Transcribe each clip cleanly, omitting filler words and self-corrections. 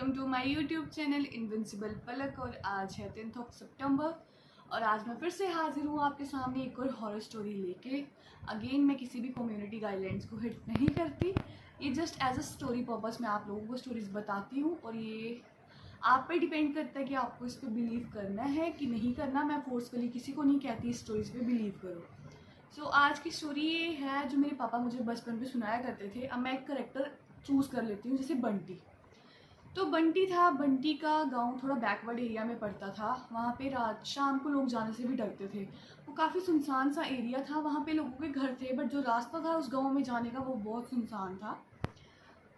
Welcome to my YouTube channel invincible Palak. और आज है 10 सितंबर और आज मैं फिर से हाजिर हूँ आपके सामने एक और हॉरर स्टोरी लेके। अगेन मैं किसी भी कम्युनिटी गाइडलाइंस को हिट नहीं करती, ये just as a story purpose मैं आप लोगों को स्टोरीज बताती हूँ और ये आप पे डिपेंड करता है कि आपको इस पर बिलीव करना है कि नहीं करना। मैं फोर्सफुली किसी को नहीं कहती इस स्टोरीज पे बिलीव करो। सो आज की स्टोरी ये है जो मेरे पापा मुझे बचपन में सुनाया करते थे। अब मैं एक करेक्टर चूज़ कर लेती हूँ, जैसे बंटी। तो बंटी था, बंटी का गांव थोड़ा बैकवर्ड एरिया में पड़ता था। वहाँ पे रात शाम को लोग जाने से भी डरते थे। वो काफ़ी सुनसान सा एरिया था, वहाँ पे लोगों के घर थे बट जो रास्ता था उस गांव में जाने का वो बहुत सुनसान था।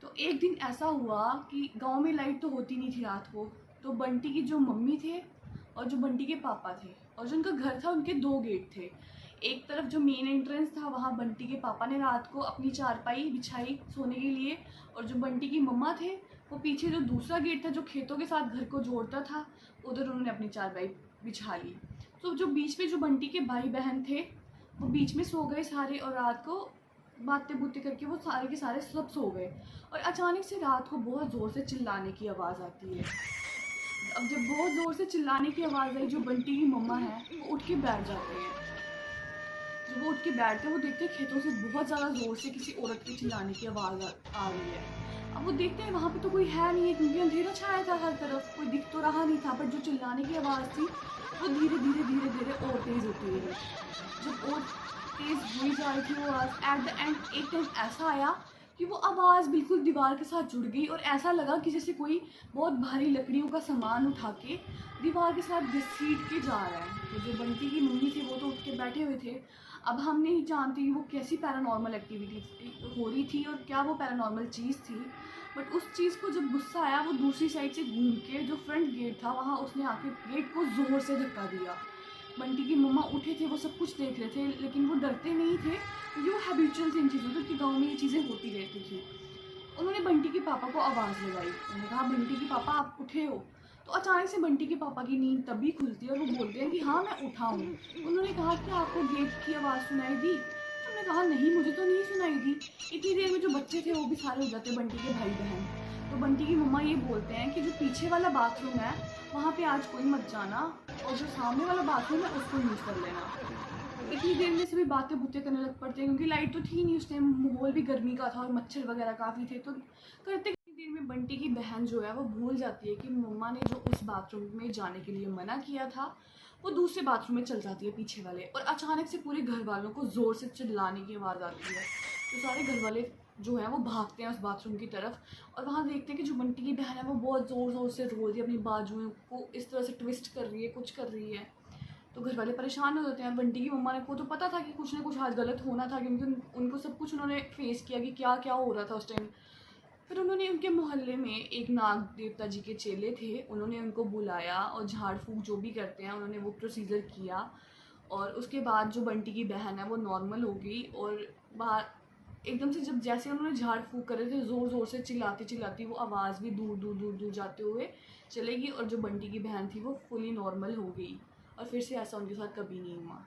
तो एक दिन ऐसा हुआ कि गांव में लाइट तो होती नहीं थी रात को। तो बंटी की जो मम्मी थे और जो बंटी के पापा थे और जो उनका घर था उनके दो गेट थे। एक तरफ जो मेन एंट्रेंस था वहाँ बंटी के पापा ने रात को अपनी चारपाई बिछाई सोने के लिए, और जो बंटी की मम्मा थे वो पीछे जो दूसरा गेट था जो खेतों के साथ घर को जोड़ता था उधर उन्होंने अपनी चारपाई बिछा ली। तो जो बीच में जो बंटी के भाई बहन थे वो बीच में सो गए सारे, और रात को बातें बूतें करके वो सारे के सारे सब सो गए। और अचानक से रात को बहुत ज़ोर से चिल्लाने की आवाज़ आती है। अब जब बहुत ज़ोर से चिल्लाने की आवाज़ आई, जो बंटी की मम्मा है वो उठ के बैठ जाते हैं। जब वो उठ के बैठते हैं वो देखते हैं खेतों से बहुत ज़्यादा ज़ोर से किसी औरत के चिल्लाने की आवाज़ आ रही है। अब वो देखते हैं वहाँ पे तो कोई है नहीं है क्योंकि अंधेरा छाया था हर तरफ, कोई दिख तो रहा नहीं था। बट जो चिल्लाने की आवाज़ थी वो धीरे धीरे धीरे धीरे और तेज़ होती रही। जब और तेज़ हुई जा रही थी वो आवाज़, एट द एंड एक टाइम ऐसा आया कि वो आवाज़ बिल्कुल दीवार के साथ जुड़ गई और ऐसा लगा कि जैसे कोई बहुत भारी लकड़ियों का सामान उठा के दीवार के साथ घसीट के जा रहा है। तो जो बंटी की मम्मी थी वो तो उठ के बैठे हुए थे। अब हम नहीं जानते कि वो कैसी पैरानॉर्मल एक्टिविटी हो रही थी और क्या वो पैरानॉर्मल चीज़ थी। बट उस चीज़ को जब गुस्सा आया वो दूसरी साइड से घूम के जो फ्रंट गेट था वहाँ उसने आके गेट को ज़ोर से धक्का दिया। बंटी की मम्मा उठे थे, वो सब कुछ देख रहे थे लेकिन वो डरते नहीं थे क्योंकि वो हैबिचुअल थी इन चीज़ों क्योंकि गाँव में ये चीज़ें होती रहती थी। उन्होंने बंटी के पापा को आवाज़ लगाई, उन्होंने कहा बंटी के पापा आप उठे हो। तो अचानक से बंटी के पापा की नींद तभी खुलती है और वो बोलते हैं कि हाँ मैं उठा हूँ। उन्होंने कहा कि आपको गेट की आवाज़ सुनाई दी? तो उन्होंने कहा नहीं मुझे तो नहीं सुनाई दी। इतनी देर में जो बच्चे थे वो भी सारे हो जाते बंटी के भाई बहन। तो बंटी की मम्मा ये बोलते हैं कि जो पीछे वाला बाथरूम है वहाँ पे आज कोई मत जाना और जो सामने वाला बाथरूम है उसको यूज़ कर लेना। इतनी देर में सभी बातें बुतें करने लग पड़ते हैं क्योंकि लाइट तो थी नहीं उस टाइम, माहौल भी गर्मी का था और मच्छर वगैरह काफ़ी थे। तो करते देर में बंटी की बहन जो है वो भूल जाती है कि मम्मा ने जो उस बाथरूम में जाने के लिए मना किया था वो दूसरे बाथरूम में चल जाती है पीछे वाले। और अचानक से पूरे घर वालों को ज़ोर से चिल्लाने की आवाज़ आती है। तो सारे घर वाले जो है वो भागते हैं उस बाथरूम की तरफ और वहाँ देखते हैं कि जो बंटी की बहन है वो बहुत ज़ोर ज़ोर से रो रही है, अपनी बाजुओं को इस तरह से ट्विस्ट कर रही है, कुछ कर रही है। तो घर वाले परेशान हो जाते हैं। बंटी की मम्मा को तो पता था कि कुछ ना कुछ आज गलत होना था क्योंकि उनको सब कुछ उन्होंने फेस किया कि क्या क्या हो रहा था उस टाइम। फिर उन्होंने उनके मोहल्ले में एक नाग देवता जी के चेले थे, उन्होंने उनको बुलाया और झाड़ फूँक जो भी करते हैं उन्होंने वो प्रोसीजर किया। और उसके बाद जो बंटी की बहन है वो नॉर्मल हो गई और बाहर एकदम से जब जैसे उन्होंने झाड़ फूँक करे थे ज़ोर ज़ोर से चिल्लाती चिल्लाती वो आवाज़ भी दूर दूर दूर दूर जाते हुए चलेगी और जो बंटी की बहन थी वो फुली नॉर्मल हो गई और फिर से ऐसा उनके साथ कभी नहीं हुआ।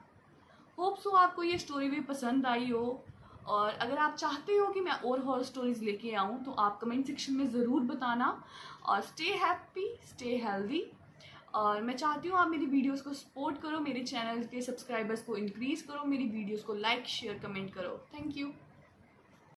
होप सो आपको ये स्टोरी भी पसंद आई हो। और अगर आप चाहते हो कि मैं और हॉरर स्टोरीज़ लेके आऊँ तो आप कमेंट सेक्शन में ज़रूर बताना। और स्टे हैप्पी, स्टे हेल्दी। और मैं चाहती हूँ आप मेरी वीडियोस को सपोर्ट करो, मेरे चैनल के सब्सक्राइबर्स को इंक्रीज़ करो, मेरी वीडियोस को लाइक शेयर कमेंट करो। Thank you.